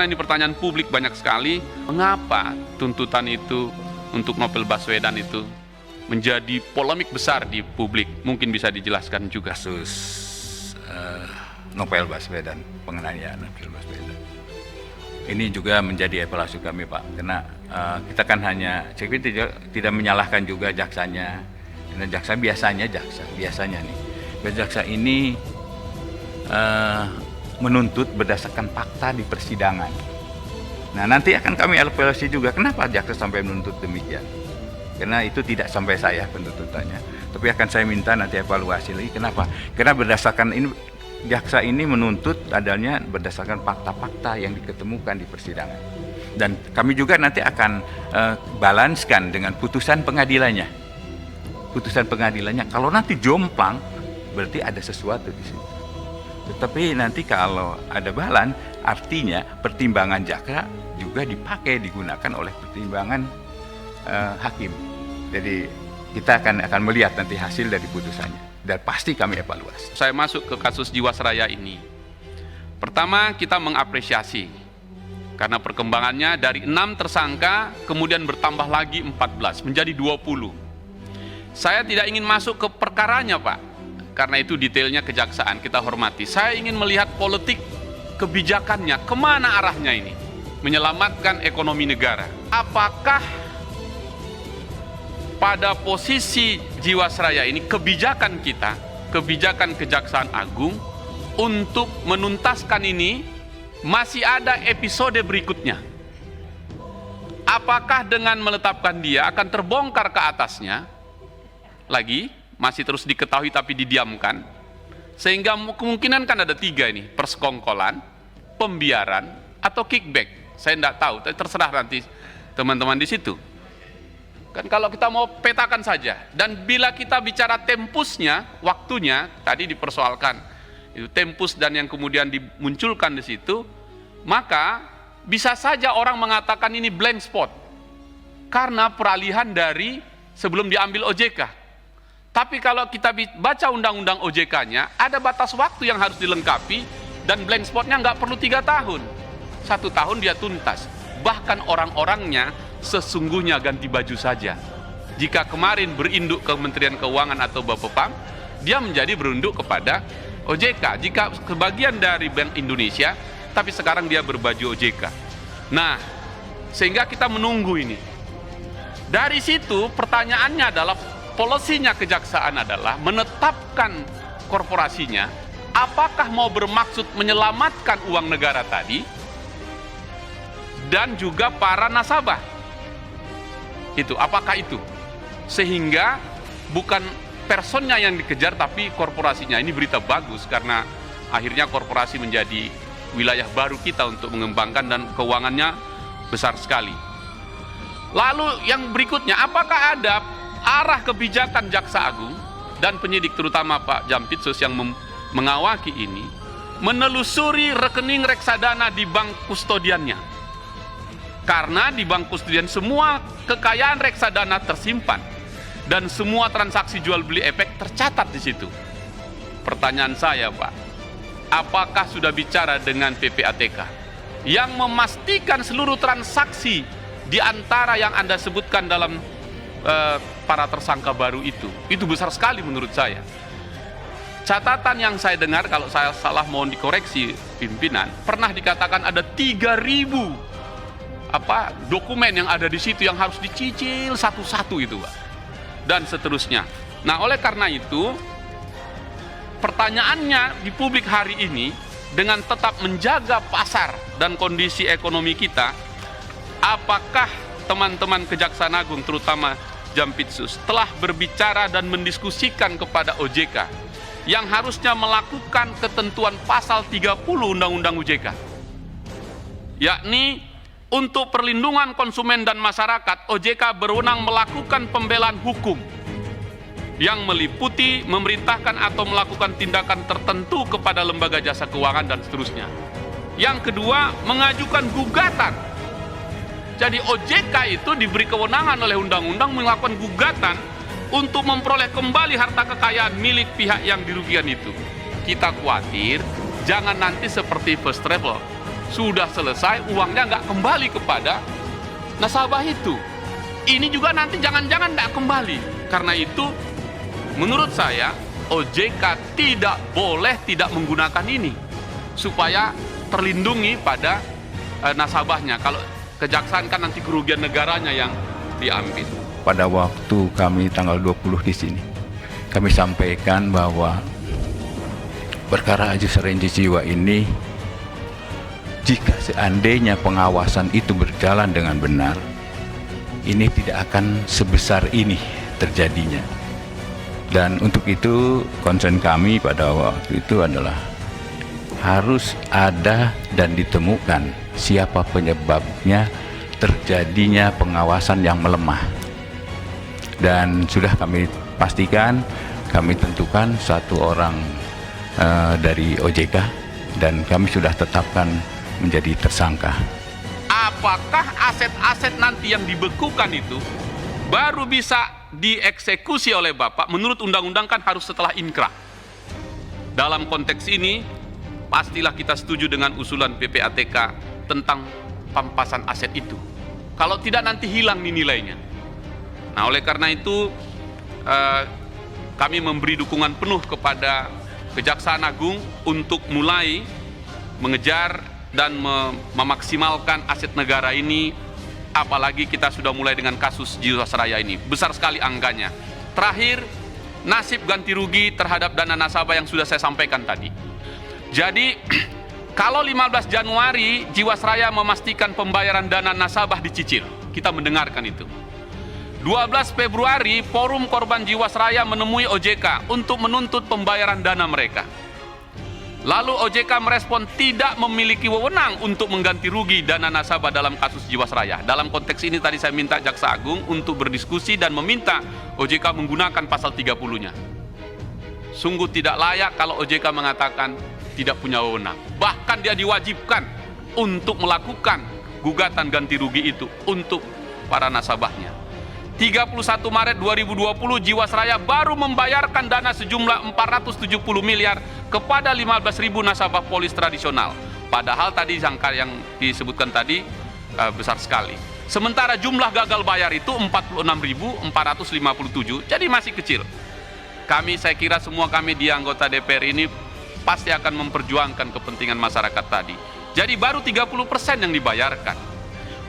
karena ini pertanyaan publik banyak sekali, mengapa tuntutan itu untuk Novel Baswedan itu menjadi polemik besar di publik? Mungkin bisa dijelaskan juga. Kasus Novel Baswedan, penganiayaan Novel Baswedan. Ini juga menjadi evaluasi kami, Pak, karena kita kan saya tidak menyalahkan juga jaksanya. Karena jaksa biasanya nih, jaksa ini menuntut berdasarkan fakta di persidangan. Nah, nanti akan kami evaluasi juga kenapa jaksa sampai menuntut demikian. Karena itu tidak sampai saya penuntutannya, tapi akan saya minta nanti evaluasi lagi. Kenapa? Karena berdasarkan ini jaksa ini menuntut adanya berdasarkan fakta-fakta yang diketemukan di persidangan. Dan kami juga nanti akan balanskan dengan putusan pengadilannya. Putusan pengadilannya kalau nanti jomplang berarti ada sesuatu di situ. Tetapi nanti kalau ada balan, artinya pertimbangan jaksa juga digunakan oleh pertimbangan hakim. Jadi kita akan melihat nanti hasil dari putusannya dan pasti kami evaluasi. Saya masuk ke kasus Jiwasraya ini. Pertama, kita mengapresiasi karena perkembangannya dari 6 tersangka kemudian bertambah lagi 14 menjadi 20. Saya tidak ingin masuk ke perkaranya, Pak. Karena itu detailnya kejaksaan, kita hormati. Saya ingin melihat politik kebijakannya, kemana arahnya ini? Menyelamatkan ekonomi negara. Apakah pada posisi Jiwasraya ini kebijakan kita, kebijakan Kejaksaan Agung untuk menuntaskan ini masih ada episode berikutnya? Apakah dengan menetapkan dia akan terbongkar ke atasnya lagi? Masih terus diketahui tapi didiamkan, sehingga kemungkinan kan ada 3 ini, persekongkolan, pembiaran, atau kickback. Saya tidak tahu, terserah nanti teman-teman di situ. Kan kalau kita mau petakan saja, dan bila kita bicara tempusnya, waktunya, tadi dipersoalkan, itu tempus dan yang kemudian dimunculkan di situ, maka bisa saja orang mengatakan ini blank spot, karena peralihan dari sebelum diambil OJK. Tapi kalau kita baca undang-undang OJK-nya, ada batas waktu yang harus dilengkapi, dan blank spotnya nggak perlu 3 tahun. 1 tahun dia tuntas. Bahkan orang-orangnya sesungguhnya ganti baju saja. Jika kemarin berinduk Kementerian Keuangan atau Bapepam, dia menjadi berinduk kepada OJK. Jika kebagian dari Bank Indonesia, tapi sekarang dia berbaju OJK. Nah, sehingga kita menunggu ini. Dari situ pertanyaannya adalah, polisinya kejaksaan adalah menetapkan korporasinya, apakah mau bermaksud menyelamatkan uang negara tadi dan juga para nasabah. Itu, apakah itu? Sehingga bukan personnya yang dikejar tapi korporasinya. Ini berita bagus karena akhirnya korporasi menjadi wilayah baru kita untuk mengembangkan dan keuangannya besar sekali. Lalu yang berikutnya, apakah ada arah kebijakan Jaksa Agung dan penyidik terutama Pak Jampitsus yang mengawaki ini menelusuri rekening reksadana di bank kustodiannya? Karena di bank kustodian semua kekayaan reksadana tersimpan dan semua transaksi jual beli efek tercatat di situ. Pertanyaan saya, Pak, apakah sudah bicara dengan PPATK yang memastikan seluruh transaksi di antara yang Anda sebutkan dalam para tersangka baru itu besar sekali menurut saya. Catatan yang saya dengar, kalau saya salah mohon dikoreksi pimpinan, pernah dikatakan ada 3.000 dokumen yang ada di situ yang harus dicicil satu-satu itu, Pak, dan seterusnya. Nah, oleh karena itu pertanyaannya di publik hari ini, dengan tetap menjaga pasar dan kondisi ekonomi kita, apakah teman-teman Kejaksaan Agung terutama Jampitsus telah berbicara dan mendiskusikan kepada OJK yang harusnya melakukan ketentuan pasal 30 Undang-Undang OJK, yakni untuk perlindungan konsumen dan masyarakat, OJK berwenang melakukan pembelaan hukum yang meliputi memerintahkan atau melakukan tindakan tertentu kepada lembaga jasa keuangan dan seterusnya. Yang kedua, mengajukan gugatan. Jadi OJK itu diberi kewenangan oleh undang-undang melakukan gugatan untuk memperoleh kembali harta kekayaan milik pihak yang dirugikan itu. Kita khawatir jangan nanti seperti first travel, sudah selesai, uangnya nggak kembali kepada nasabah itu. Ini juga nanti jangan-jangan nggak kembali. Karena itu, menurut saya, OJK tidak boleh tidak menggunakan ini supaya terlindungi pada nasabahnya. Kalau kejaksaan kan nanti kerugian negaranya yang diambil. Pada waktu kami tanggal 20 di sini, kami sampaikan bahwa perkara asuransi jiwa ini, jika seandainya pengawasan itu berjalan dengan benar, ini tidak akan sebesar ini terjadinya. Dan untuk itu concern kami pada waktu itu adalah harus ada dan ditemukan siapa penyebabnya terjadinya pengawasan yang melemah. Dan sudah kami pastikan, kami tentukan satu orang dari OJK dan kami sudah tetapkan menjadi tersangka. Apakah aset-aset nanti yang dibekukan itu baru bisa dieksekusi oleh Bapak? Menurut undang-undang kan harus setelah inkrah. Dalam konteks ini, pastilah kita setuju dengan usulan PPATK tentang pampasan aset itu. Kalau tidak nanti hilang nih nilainya. Nah, oleh karena itu kami memberi dukungan penuh kepada Kejaksaan Agung untuk mulai mengejar dan memaksimalkan aset negara ini, apalagi kita sudah mulai dengan kasus Jiwasraya ini. Besar sekali angkanya. Terakhir, nasib ganti rugi terhadap dana nasabah yang sudah saya sampaikan tadi. Jadi, kalau 15 Januari Jiwasraya memastikan pembayaran dana nasabah dicicil, kita mendengarkan itu. 12 Februari, Forum Korban Jiwasraya menemui OJK untuk menuntut pembayaran dana mereka. Lalu OJK merespon tidak memiliki wewenang untuk mengganti rugi dana nasabah dalam kasus Jiwasraya. Dalam konteks ini tadi saya minta Jaksa Agung untuk berdiskusi dan meminta OJK menggunakan pasal 30-nya. Sungguh tidak layak kalau OJK mengatakan tidak punya wewenang. Bahkan dia diwajibkan untuk melakukan gugatan ganti rugi itu untuk para nasabahnya. 31 Maret 2020 Jiwasraya baru membayarkan dana sejumlah 470 miliar kepada 15.000 nasabah polis tradisional. Padahal tadi angka yang disebutkan tadi besar sekali. Sementara jumlah gagal bayar itu 46.457, jadi masih kecil. Saya kira semua kami di anggota DPR ini pasti akan memperjuangkan kepentingan masyarakat tadi. Jadi baru 30% yang dibayarkan.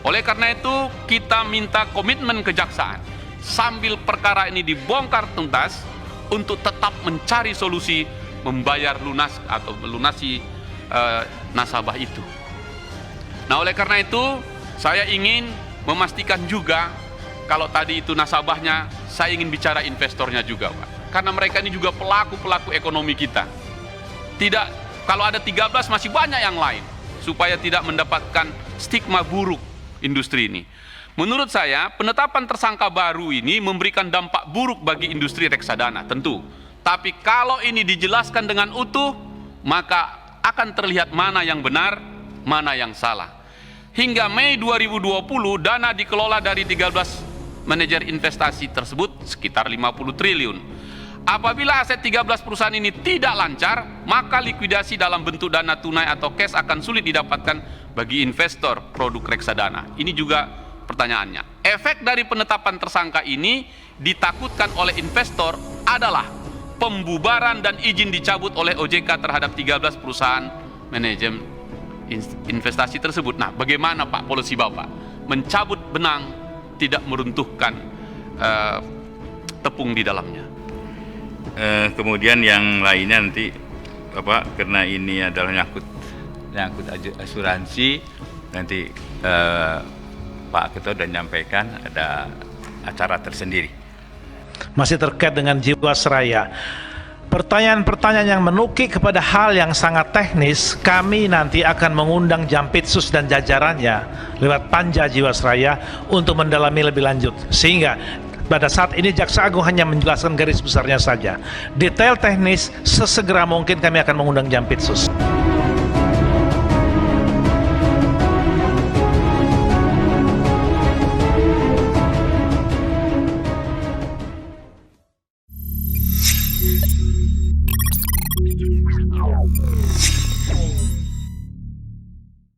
Oleh karena itu, kita minta komitmen kejaksaan sambil perkara ini dibongkar tuntas untuk tetap mencari solusi membayar lunas atau melunasi nasabah itu. Nah, oleh karena itu, saya ingin memastikan juga kalau tadi itu nasabahnya, saya ingin bicara investornya juga, Pak. Karena mereka ini juga pelaku-pelaku ekonomi kita. Tidak, kalau ada 13 masih banyak yang lain, supaya tidak mendapatkan stigma buruk industri ini. Menurut saya, penetapan tersangka baru ini memberikan dampak buruk bagi industri reksadana, tentu. Tapi kalau ini dijelaskan dengan utuh, maka akan terlihat mana yang benar, mana yang salah. Hingga Mei 2020, dana dikelola dari 13 manajer investasi tersebut sekitar 50 triliun. Apabila aset 13 perusahaan ini tidak lancar, maka likuidasi dalam bentuk dana tunai atau cash akan sulit didapatkan bagi investor produk reksadana. Ini juga pertanyaannya. Efek dari penetapan tersangka ini ditakutkan oleh investor adalah pembubaran dan izin dicabut oleh OJK terhadap 13 perusahaan manajemen investasi tersebut. Nah, bagaimana Pak polisi Bapak mencabut benang tidak meruntuhkan tepung di dalamnya? Kemudian yang lainnya nanti Bapak, karena ini adalah nyangkut asuransi, nanti Pak Ketua sudah menyampaikan ada acara tersendiri. Masih terkait dengan Jiwasraya, pertanyaan-pertanyaan yang menukik kepada hal yang sangat teknis, kami nanti akan mengundang Jampitsus dan jajarannya lewat Panja Jiwasraya untuk mendalami lebih lanjut, sehingga pada saat ini Jaksa Agung hanya menjelaskan garis besarnya saja. Detail teknis sesegera mungkin kami akan mengundang Jampitsus.